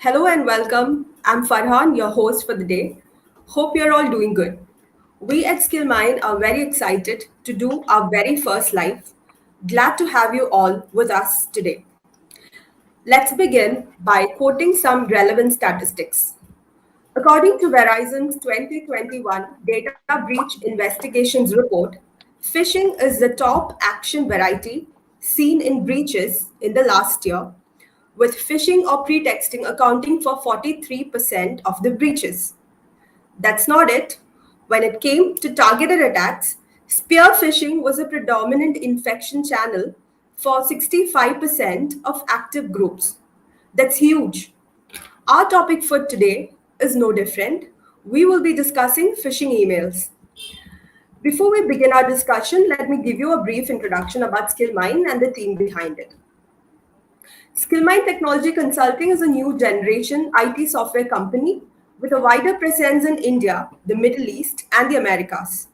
Hello and welcome. I'm Farhan, your host for the day. Hope you're all doing good. We at Skillmine are very excited to do our very first live. Glad to have you all with us today. Let's begin by quoting some relevant statistics. According to Verizon's 2021 Data Breach Investigations Report, phishing is the top action variety seen in breaches in the last year, with phishing or pretexting accounting for 43% of the breaches. That's not it. When it came to targeted attacks, spear phishing was a predominant infection channel for 65% of active groups. That's huge. Our topic for today is no different. We will be discussing phishing emails. Before we begin our discussion, let me give you a brief introduction about Skillmine and the team behind it. Skillmine Technology Consulting is a new generation IT software company with a wider presence in India, the Middle East, and the Americas.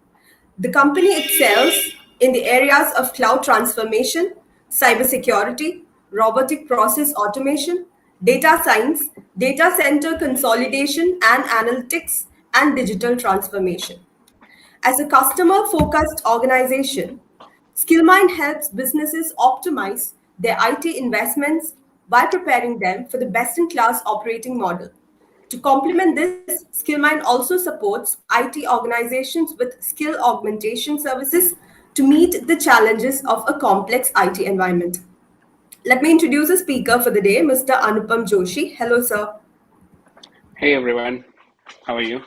The company excels in the areas of cloud transformation, cybersecurity, robotic process automation, data science, data center consolidation and analytics, and digital transformation. As a customer focused organization, Skillmine helps businesses optimize their IT investments by preparing them for the best in class operating model. To complement this, Skillmine also supports IT organizations with skill augmentation services to meet the challenges of a complex IT environment. Let me introduce the speaker for the day, Mr. Anupam Joshi. Hello, sir. Hey everyone, how are you?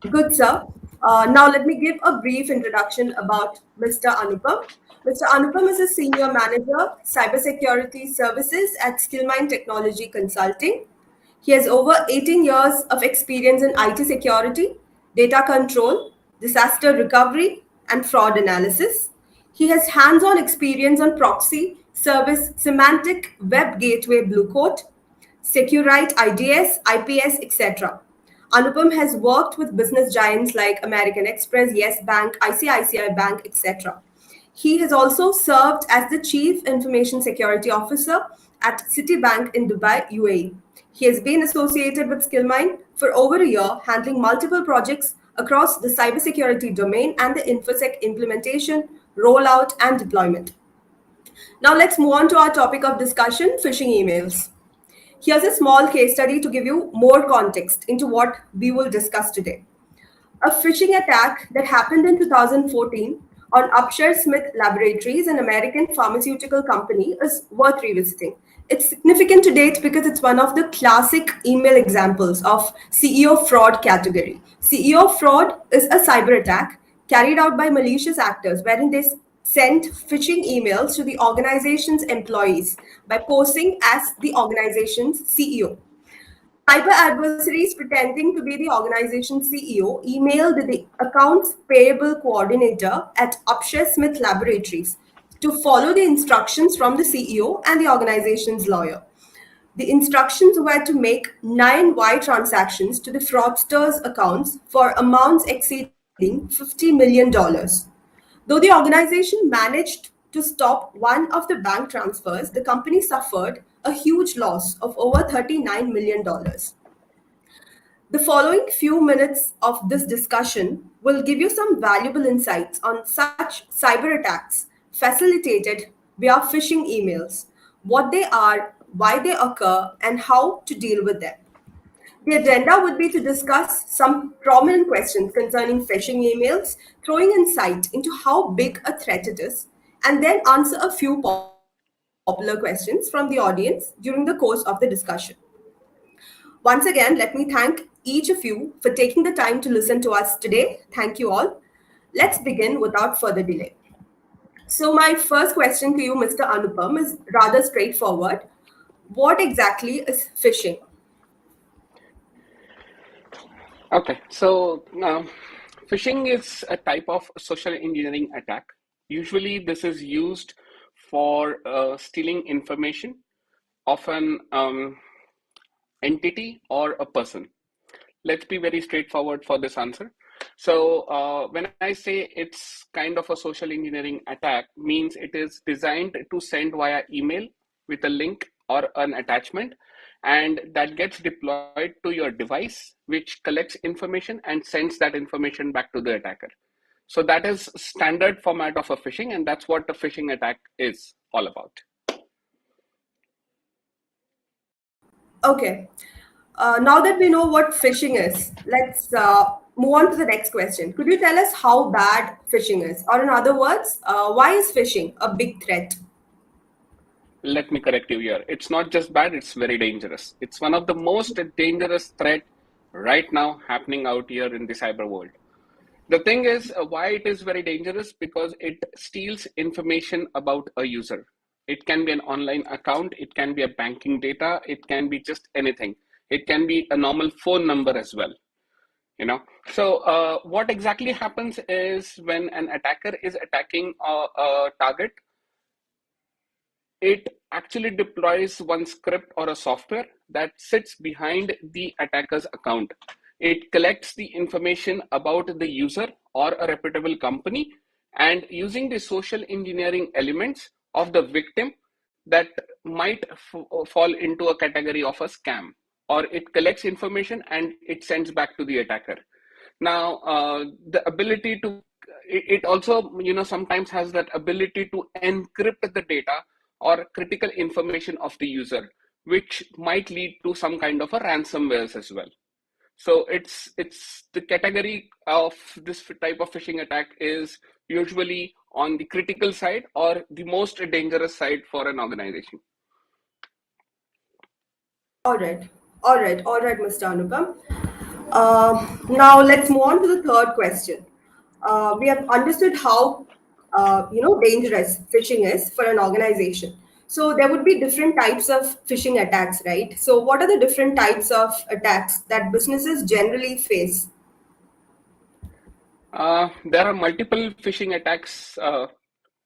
Good, sir. Now, let me give a brief introduction about Mr. Anupam. Mr. Anupam is a senior manager, cybersecurity services at Skillmine Technology Consulting. He has over 18 years of experience in IT security, data control, disaster recovery, and fraud analysis. He has hands on experience on proxy, service, semantic, web gateway, blue coat, Securite, IDS, IPS, etc. Anupam has worked with business giants like American Express, Yes Bank, ICICI Bank, etc. He has also served as the Chief Information Security Officer at Citibank in Dubai, UAE. He has been associated with Skillmine for over a year, handling multiple projects across the cybersecurity domain and the InfoSec implementation, rollout, and deployment. Now let's move on to our topic of discussion, phishing emails. Here's a small case study to give you more context into what we will discuss today. A phishing attack that happened in 2014 on Upshur Smith Laboratories, an American pharmaceutical company, is worth revisiting. It's significant to date because it's one of the classic email examples of CEO fraud category. CEO fraud is a cyber attack carried out by malicious actors wherein they sent phishing emails to the organization's employees by posing as the organization's CEO. Cyber adversaries pretending to be the organization's CEO emailed the accounts payable coordinator at Upshur Smith Laboratories to follow the instructions from the CEO and the organization's lawyer. The instructions were to make 9 wire transactions to the fraudsters' accounts for amounts exceeding $50 million. Though the organization managed to stop one of the bank transfers, the company suffered a huge loss of over $39 million. The following few minutes of this discussion will give you some valuable insights on such cyber attacks facilitated via phishing emails, what they are, why they occur, and how to deal with them. The agenda would be to discuss some prominent questions concerning phishing emails, throwing insight into how big a threat it is, and then answer a few popular questions from the audience during the course of the discussion. Once again, let me thank each of you for taking the time to listen to us today. Thank you all. Let's begin without further delay. So, my first question to you, Mr. Anupam, is rather straightforward. What exactly is phishing? Okay, so phishing is a type of social engineering attack. Usually, this is used for stealing information of an entity or a person. Let's be very straightforward for this answer. So when I say it's kind of a social engineering attack, means it is designed to send via email with a link or an attachment, and that gets deployed to your device, which collects information and sends that information back to the attacker. So that is standard format of a phishing, and that's what a phishing attack is all about. Okay. Now that we know what phishing is, let's move on to the next question. Could you tell us how bad phishing is? Or, in other words, why is phishing a big threat? Let me correct you here. It's not just bad, it's very dangerous. It's one of the most dangerous threat right now happening out here in the cyber world. The thing is, why it is very dangerous, because it steals information about a user. It can be an online account, it can be a banking data, it can be just anything. It can be a normal phone number as well. So what exactly happens is, when an attacker is attacking a target, it actually deploys one script or a software that sits behind the attacker's account. It collects the information about the user or a reputable company, and using the social engineering elements of the victim that might fall into a category of a scam, or it collects information and it sends back to the attacker. Now, the ability to, it also, sometimes has that ability to encrypt the data or critical information of the user, which might lead to some kind of a ransomware as well. So it's the category of this type of phishing attack is usually on the critical side or the most dangerous side for an organization. All right, Mr. Anupam. Now let's move on to the third question. We have understood how dangerous phishing is for an organization. So there would be different types of phishing attacks, right? So what are the different types of attacks that businesses generally face? There are multiple phishing attacks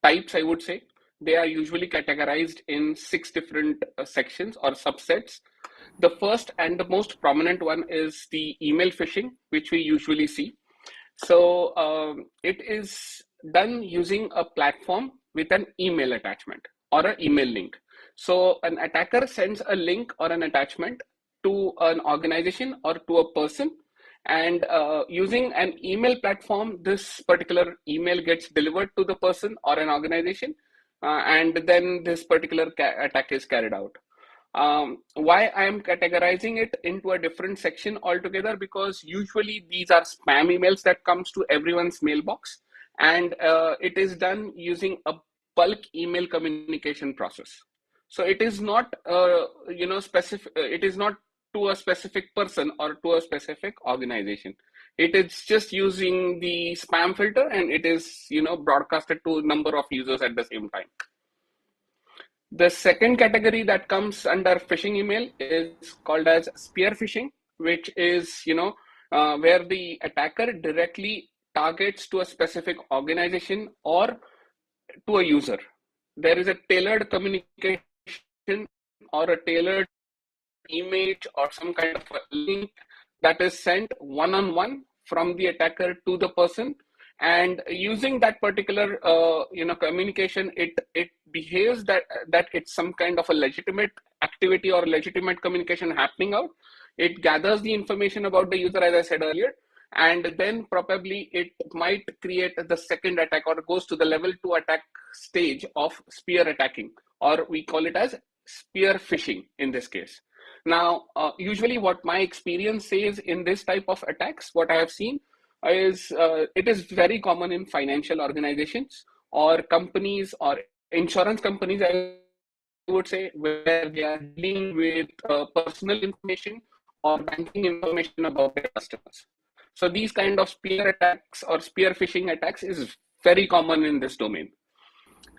types, I would say. They are usually categorized in 6 different sections or subsets. The first and the most prominent one is the email phishing, which we usually see. So it is done using a platform with an email attachment or an email link. So an attacker sends a link or an attachment to an organization or to a person, and using an email platform, this particular email gets delivered to the person or an organization, and then this particular attack is carried out. Why I am categorizing it into a different section altogether, because usually these are spam emails that comes to everyone's mailbox, and it is done using a bulk email communication process. So it is not specific, it is not to a specific person or to a specific organization. It is just using the spam filter, and it is broadcasted to a number of users at the same time. The second category that comes under phishing email is called as spear phishing, which is where the attacker directly targets to a specific organization or to a user. There is a tailored communication or a tailored image or some kind of a link that is sent one-on-one from the attacker to the person, and using that particular communication, it behaves that it's some kind of a legitimate activity or legitimate communication happening out. It gathers the information about the user, as I said earlier, and then probably it might create the second attack, or goes to the level 2 attack stage of spear attacking, or we call it as spear phishing in this case. Now, usually what my experience says in this type of attacks, what I have seen is it is very common in financial organizations or companies or insurance companies, I would say, where they are dealing with personal information or banking information about their customers. So these kind of spear attacks or spear phishing attacks is very common in this domain.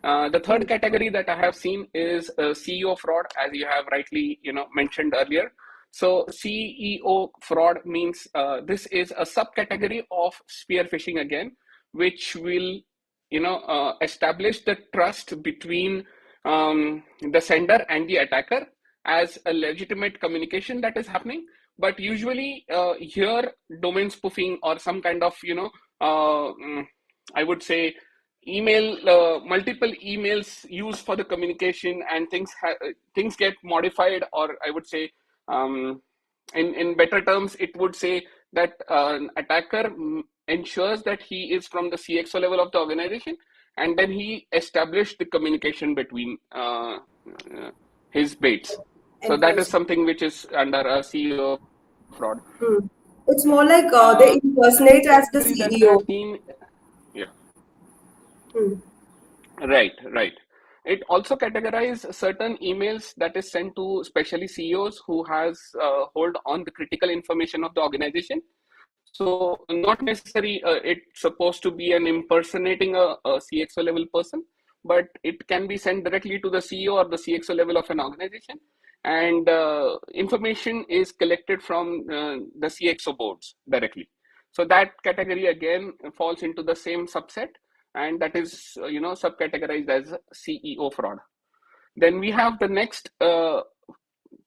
The third category that I have seen is CEO fraud, as you have rightly mentioned earlier. So CEO fraud means this is a subcategory of spear phishing again, which will establish the trust between the sender and the attacker as a legitimate communication that is happening. But usually here domain spoofing or some kind of I would say multiple emails used for the communication, and things get modified, or I would say, um, in better terms, it would say that an attacker ensures that he is from the CXO level of the organization, and then he established the communication between his baits. So that is Employees. something which is under a CEO fraud. Hmm. It's more like they The next impersonate as the category that I have CEO. seen, yeah, Hmm. right. It also categorizes certain emails that is sent to especially CEOs who has hold on the critical information of the organization. So not necessary it's supposed to be an impersonating a CXO level person, but it can be sent directly to the CEO or the CXO level of an organization, and information is collected from the CXO boards directly. So that category again falls into the same subset, and that is subcategorized as CEO fraud. Then we have the next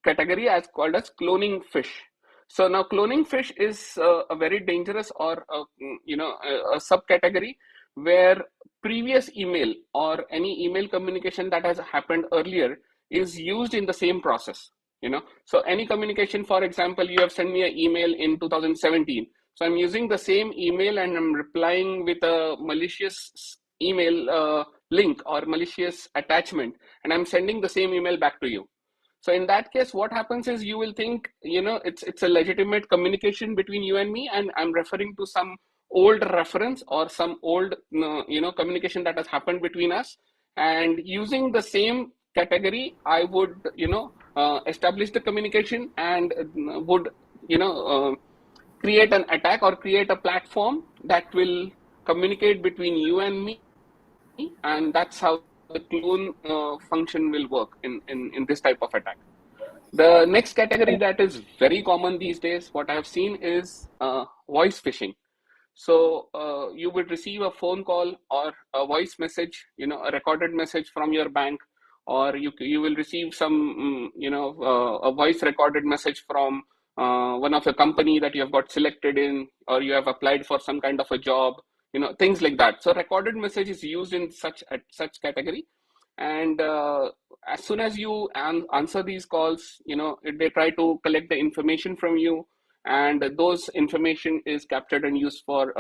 category as called as cloning fish. So now cloning fish is a very dangerous, or a subcategory where previous email or any email communication that has happened earlier is used in the same process. So any communication, for example, you have sent me an email in 2017. So I'm using the same email and I'm replying with a malicious email link or malicious attachment, and I'm sending the same email back to you. So in that case, what happens is you will think, it's a legitimate communication between you and me, and I'm referring to some old reference or some old, communication that has happened between us. And using the same category, I would, establish the communication and would, create an attack or create a platform that will communicate between you and me, and that's how the clone function will work in this type of attack. The next category that is very common these days, what I have seen is voice phishing. So you would receive a phone call or a voice message, a recorded message from your bank, or you will receive some, a voice recorded message from one of the company that you have got selected in, or you have applied for some kind of a job, things like that. So recorded message is used in such category, and as soon as you answer these calls, they try to collect the information from you, and those information is captured and used for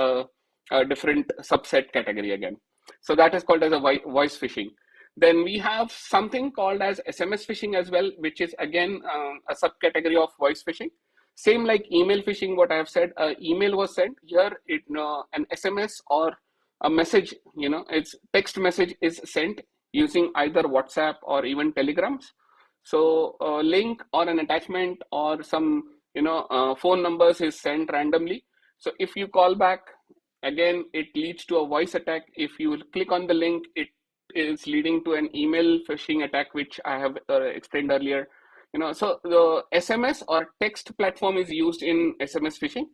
a different subset category again. So that is called as a voice phishing. Then we have something called as SMS phishing as well, which is again a subcategory of voice phishing. Same like email phishing, what I have said, email was sent here, an SMS or a message, it's text message is sent using either WhatsApp or even Telegrams. So a link or an attachment or some phone numbers is sent randomly. So if you call back, again it leads to a voice attack. If you click on the link, it is leading to an email phishing attack, which I have explained earlier. So the SMS or text platform is used in SMS phishing.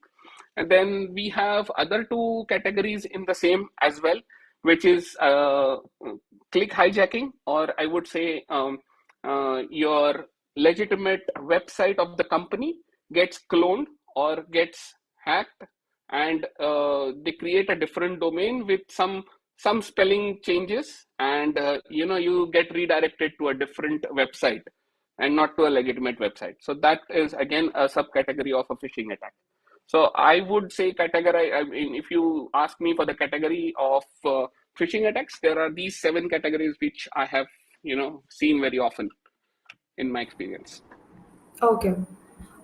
And then we have other two categories in the same as well, which is click hijacking, or I would say your legitimate website of the company gets cloned or gets hacked, and they create a different domain with some spelling changes, and you get redirected to a different website and not to a legitimate website. So that is again a subcategory of a phishing attack. So I would say categorize. I mean, if you ask me for the category of phishing attacks, there are these 7 categories which I have seen very often in my experience. Okay.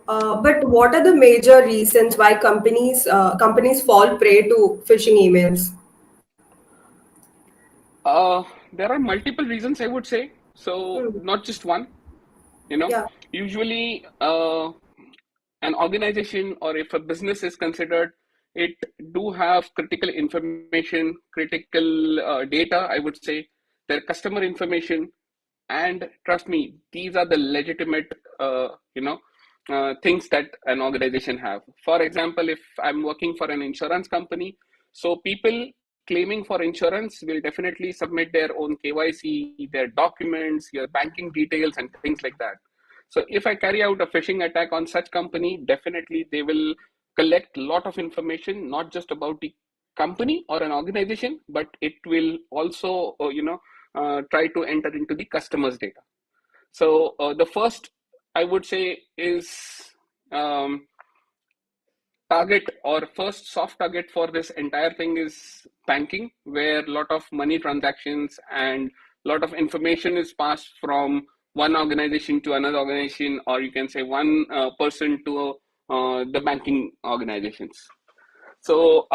But what are the major reasons why companies fall prey to phishing emails? There are multiple reasons, I would say. So Hmm. not just one. You know, Yeah. usually an organization or if a business is considered, it do have critical information, critical data, I would say, their customer information, and trust me, these are the legitimate things that an organization have. For example, if I'm working for an insurance company, so people claiming for insurance will definitely submit their own KYC, their documents, your banking details, and things like that. So if I carry out a phishing attack on such company, definitely they will collect a lot of information, not just about the company or an organization, but it will also, try to enter into the customer's data. So the first, I would say, is um, target or first soft target for this entire thing is banking, where a lot of money transactions and a lot of information is passed from one organization to another organization, or you can say one person to the banking organizations. So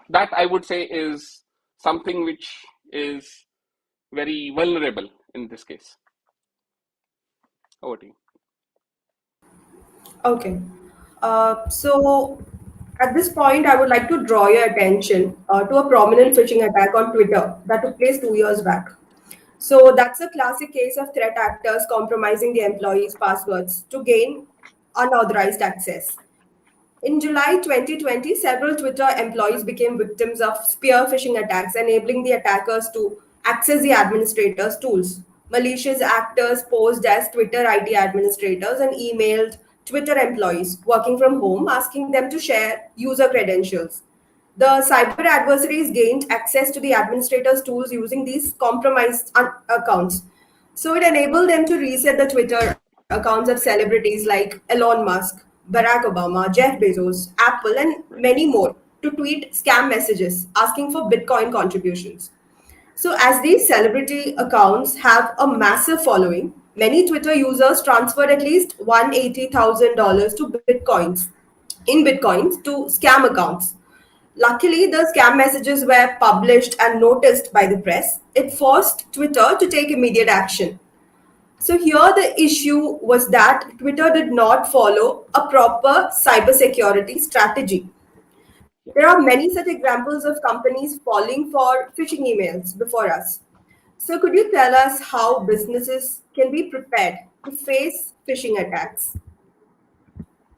that, I would say, is something which is very vulnerable in this case. Over to you. Okay. So at this point, I would like to draw your attention to a prominent phishing attack on Twitter that took place 2 years back. So that's a classic case of threat actors compromising the employees' passwords to gain unauthorized access. In July 2020, several Twitter employees became victims of spear phishing attacks, enabling the attackers to access the administrators' tools. Malicious actors posed as Twitter IT administrators and emailed Twitter employees working from home, asking them to share user credentials. The cyber adversaries gained access to the administrators' tools using these compromised accounts. So it enabled them to reset the Twitter accounts of celebrities like Elon Musk, Barack Obama, Jeff Bezos, Apple, and many more to tweet scam messages asking for Bitcoin contributions. So, as these celebrity accounts have a massive following, many Twitter users transferred at least $180,000 to Bitcoins to scam accounts. Luckily, the scam messages were published and noticed by the press. It forced Twitter to take immediate action. So here the issue was that Twitter did not follow a proper cybersecurity strategy. There are many such examples of companies falling for phishing emails before us. So could you tell us how businesses can be prepared to face phishing attacks?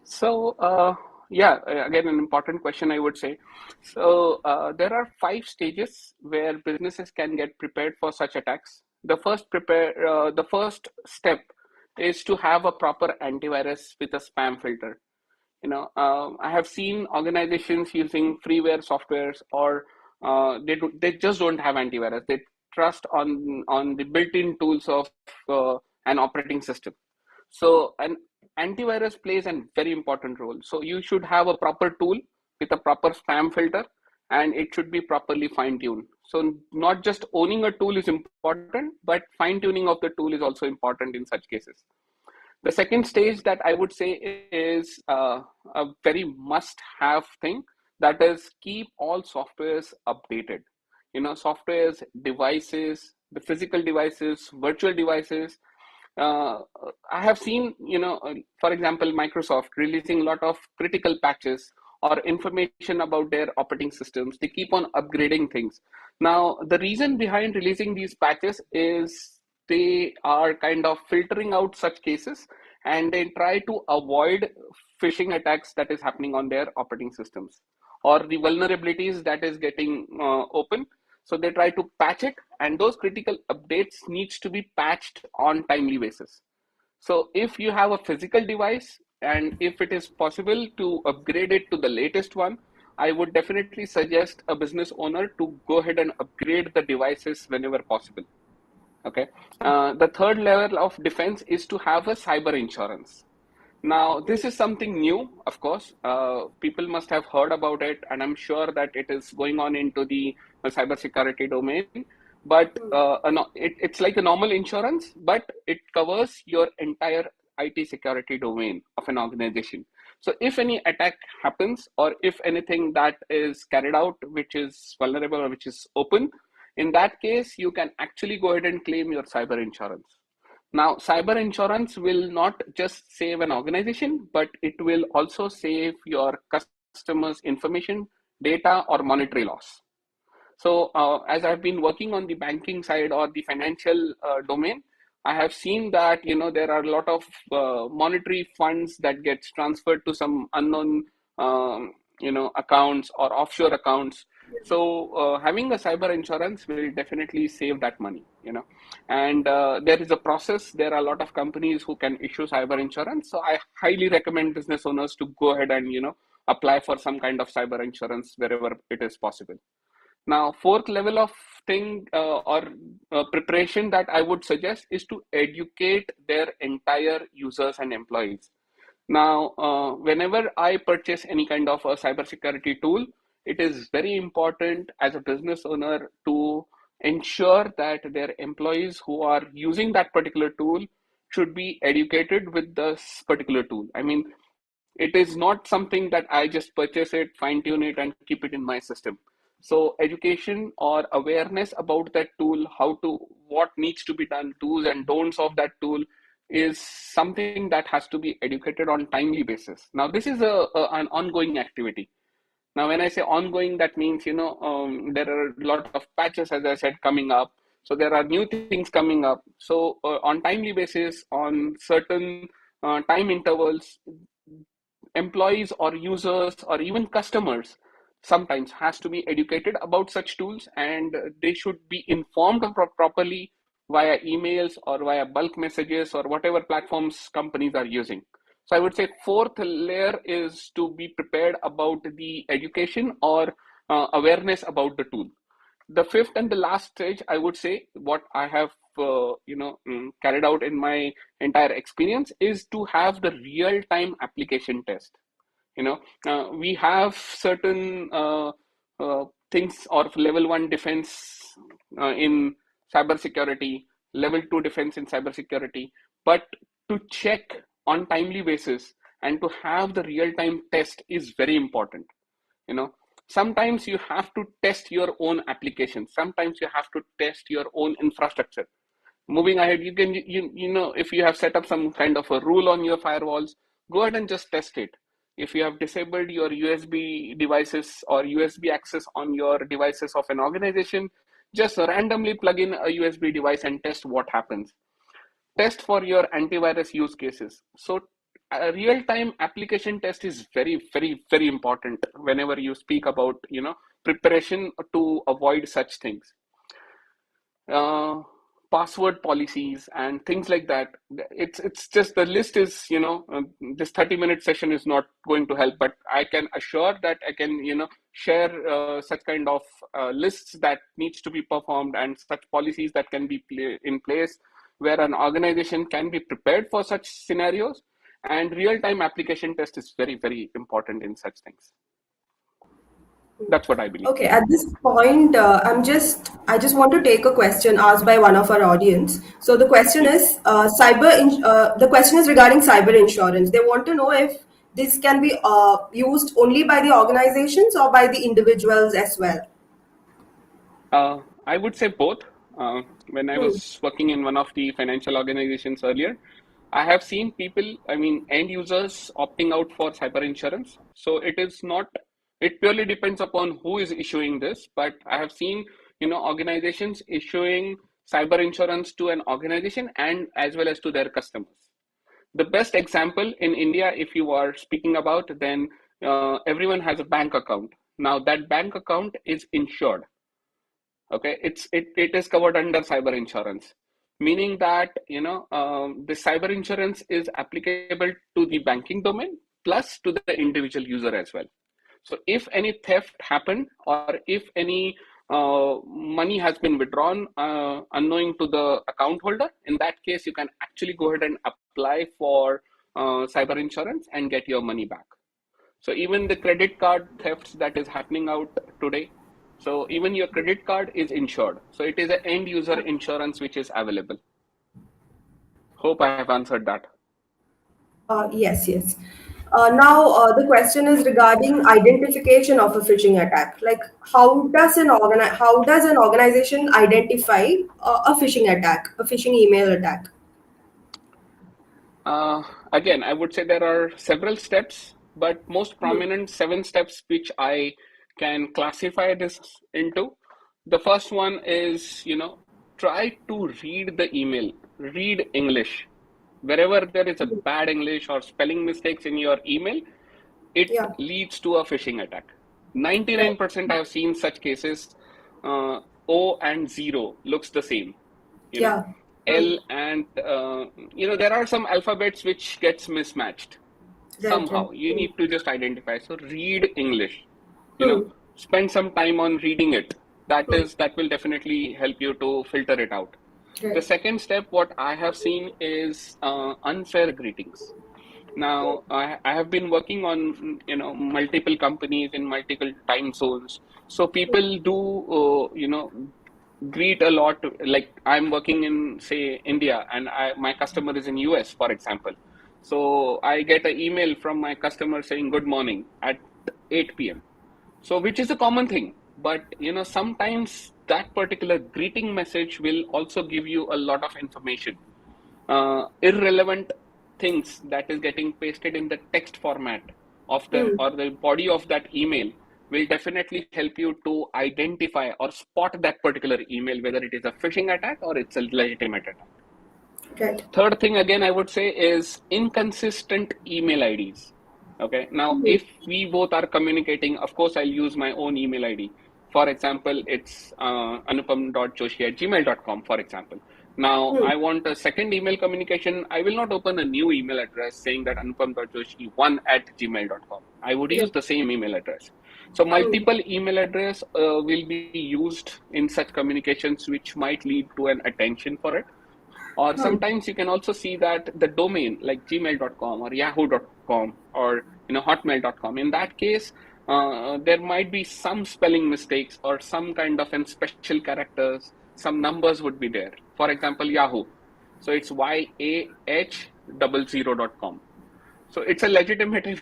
So, yeah, again, an important question, I would say. So, there are 5 stages where businesses can get prepared for such attacks. The first step is to have a proper antivirus with a spam filter. I have seen organizations using freeware softwares, or they just don't have antivirus. They trust on the built-in tools of an operating system. So an antivirus plays a very important role. So you should have a proper tool with a proper spam filter, and it should be properly fine-tuned. So not just owning a tool is important, but fine-tuning of the tool is also important in such cases. The second stage that I would say is a very must-have thing, that is keep all softwares updated. Softwares, devices, the physical devices, virtual devices. Uh, I have seen, for example, Microsoft releasing a lot of critical patches or information about their operating systems. They keep on upgrading things. Now, the reason behind releasing these patches is they are kind of filtering out such cases, and they try to avoid phishing attacks that is happening on their operating systems, or the vulnerabilities that is getting open. So they try to patch it, and those critical updates needs to be patched on timely basis. So if you have a physical device, and if it is possible to upgrade it to the latest one, I would definitely suggest a business owner to go ahead and upgrade the devices whenever possible. Okay. The third level of defense is to have a cyber insurance. Now, this is something new, of course. People must have heard about it, and I'm sure that it is going on into the cybersecurity domain. But it's like a normal insurance, but it covers your entire IT security domain of an organization. So, if any attack happens, or if anything that is carried out which is vulnerable or which is open, in that case, you can actually go ahead and claim your cyber insurance. Now, cyber insurance will not just save an organization, but it will also save your customers' information, data, or monetary loss. So, as I've been working on the banking side or the financial domain, I have seen that there are a lot of monetary funds that gets transferred to some unknown accounts or offshore accounts. So, having a cyber insurance will definitely save that money. And there is a process. There are a lot of companies who can issue cyber insurance. So, I highly recommend business owners to go ahead and apply for some kind of cyber insurance wherever it is possible. Now, fourth level of thing or preparation that I would suggest is to educate their entire users and employees. Now, whenever I purchase any kind of a cybersecurity tool, it is very important as a business owner to ensure that their employees who are using that particular tool should be educated with this particular tool. I mean, it is not something that I just purchase it, fine tune it, and keep it in my system. So education or awareness about that tool, what needs to be done, do's and don'ts of that tool is something that has to be educated on timely basis. Now, this is an ongoing activity. Now, when I say ongoing, that means, there are a lot of patches, as I said, coming up. So there are new things coming up. So on timely basis, on certain time intervals, employees or users or even customers sometimes has to be educated about such tools, and they should be informed properly via emails or via bulk messages or whatever platforms companies are using. So I would say fourth layer is to be prepared about the education or awareness about the tool. The fifth and the last stage, I would say, what I have carried out in my entire experience is to have the real time application test. We have certain things or level 1 defense in cybersecurity, level 2 defense in cybersecurity, but to check on timely basis and to have the real time test is very important. Sometimes you have to test your own application, sometimes you have to test your own infrastructure. Moving ahead, you can, if you have set up some kind of a rule on your firewalls, go ahead and just test it. If you have disabled your USB devices or USB access on your devices of an organization, just randomly plug in a USB device and test what happens. Test for your antivirus use cases. So a real-time application test is very, very, very important whenever you speak about, preparation to avoid such things. Password policies and things like that. It's just the list is, this 30-minute session is not going to help, but I can assure that I can, share such kind of lists that needs to be performed and such policies that can be in place where an organization can be prepared for such scenarios. And real-time application test is very, very important in such things. That's what I believe. Okay, at this point, I just want to take a question asked by one of our audience. So the question is, the question is regarding cyber insurance. They want to know if this can be used only by the organizations or by the individuals as well. I would say both. When I Hmm. was working in one of the financial organizations earlier, I have seen people, I mean, end users opting out for cyber insurance. So it is not, it purely depends upon who is issuing this. But I have seen, organizations issuing cyber insurance to an organization and as well as to their customers. The best example in India, if you are speaking about, then everyone has a bank account. Now that bank account is insured. Okay, it is covered under cyber insurance, meaning that the cyber insurance is applicable to the banking domain plus to the individual user as well. So if any theft happened or if any money has been withdrawn unknowing to the account holder, in that case you can actually go ahead and apply for cyber insurance and get your money back. So even the credit card thefts that is happening out today, so even your credit card is insured. So it is an end user insurance which is available. Hope I have answered that. Yes, yes. Now, the question is regarding identification of a phishing attack. Like, how does an organization identify a phishing attack, a phishing email attack? Again, I would say there are several steps, but most prominent 7 steps which I can classify this into. The first one is, try to read the email, read English. Wherever there is a bad English or spelling mistakes in your email, it Yeah, leads to a phishing attack. right. 99% I've seen such cases. O and 0 looks the same. You know, Yeah. L and there are some alphabets which gets mismatched. Right, right. Somehow you need to just identify. So read English, Hmm. spend some time on reading it. That Hmm. is, that will definitely help you to filter it out. The Right. second step, what I have seen is unfair greetings. Now, I have been working on multiple companies in multiple time zones. So people do greet a lot. Like I'm working in say India, and my customer is in US, for example. So I get an email from my customer saying good morning at 8 p.m. So which is a common thing, but sometimes that particular greeting message will also give you a lot of information, irrelevant things that is getting pasted in the text format of the Hmm. or the body of that email will definitely help you to identify or spot that particular email, whether it is a phishing attack or it's a legitimate attack. Right. Third thing, again, I would say is inconsistent email IDs. Okay. Now, Hmm. if we both are communicating, of course, I'll use my own email ID. For example, it's anupam.joshi@gmail.com, for example. Now, Hmm. I want a second email communication. I will not open a new email address saying that anupam.joshi1@gmail.com. I would Yeah. use the same email address. So Hmm. multiple email address will be used in such communications, which might lead to an attention for it. Or Hmm. sometimes you can also see that the domain like gmail.com or yahoo.com or hotmail.com, in that case, there might be some spelling mistakes or some kind of special characters, some numbers would be there. For example, Yahoo. So it's yah00.com. So it's a legitimate,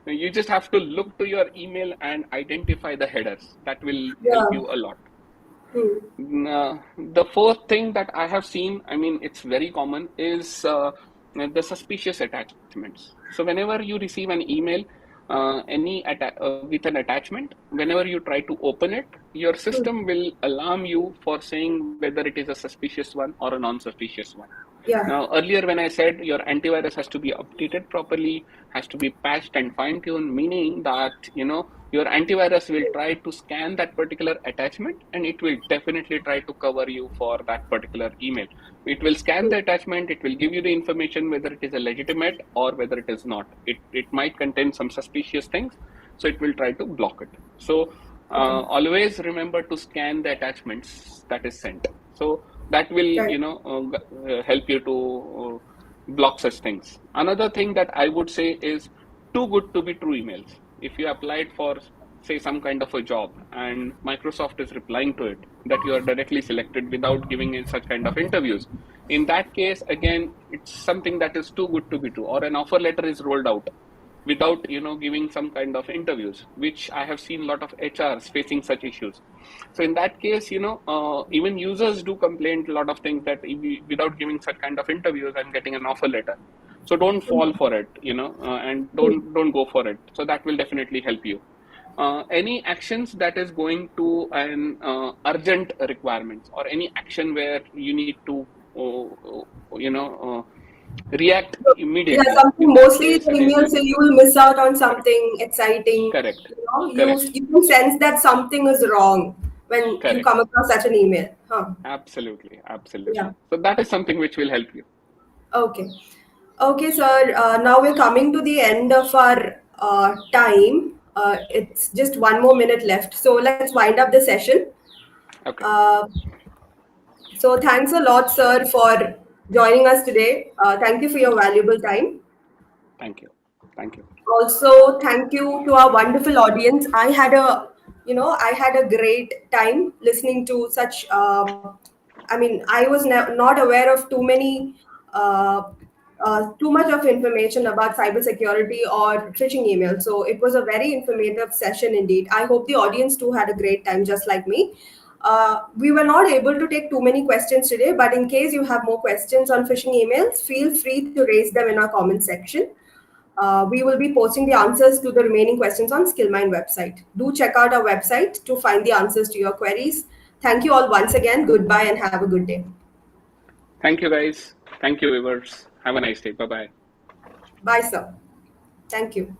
you just have to look to your email and identify the headers. That will help Yeah. you a lot. Hmm. The fourth thing that I have seen, I mean, it's very common, is the suspicious attachments. So whenever you receive an email, with an attachment, whenever you try to open it, your Hmm. system will alarm you for saying whether it is a suspicious one or a non-suspicious one. Yeah. Now, earlier when I said your antivirus has to be updated properly, has to be patched and fine-tuned, meaning that, your antivirus will try to scan that particular attachment and it will definitely try to cover you for that particular email. It will scan Hmm. the attachment, it will give you the information whether it is a legitimate or whether it is not. It might contain some suspicious things, so it will try to block it. So Okay. always remember to scan the attachments that is sent. So that will Right. help you to block such things. Another thing that I would say is too good to be true emails. If you applied for say some kind of a job and Microsoft is replying to it that you are directly selected without giving in such kind of interviews, in that case again it's something that is too good to be true. Or an offer letter is rolled out without giving some kind of interviews, which I have seen a lot of HRs facing such issues. So in that case, even users do complain a lot of things that without giving such kind of interviews, I'm getting an offer letter. So don't fall for it, and Hmm. don't go for it. So that will definitely help you. Any actions that is going to an urgent requirements, or any action where you need to react Yeah, immediately. something In that mostly case, the again, email say you will miss out on correct, something exciting. correct, You correct, you can sense that something is wrong when you correct. come across such an email. Huh. Absolutely, Yeah. absolutely. So that is something which will help you. Okay. Okay, sir. Now we're coming to the end of our time. It's just 1 more minute left. So let's wind up the session. Okay. Uh, so thanks a lot, sir, for joining us today. Thank you for your valuable time. Thank you. Thank you. Also, thank you to our wonderful audience. I had a great time listening to such. I mean, I was not aware of uh, too much of information about cybersecurity or phishing emails. So it was a very informative session indeed. I hope the audience too had a great time, just like me. We were not able to take too many questions today, but in case you have more questions on phishing emails, feel free to raise them in our comment section. We will be posting the answers to the remaining questions on Skillmine website. Do check out our website to find the answers to your queries. Thank you all once again. Goodbye and have a good day. Thank you, guys. Thank you, viewers. Have a nice day. Bye bye. Bye, sir. Thank you.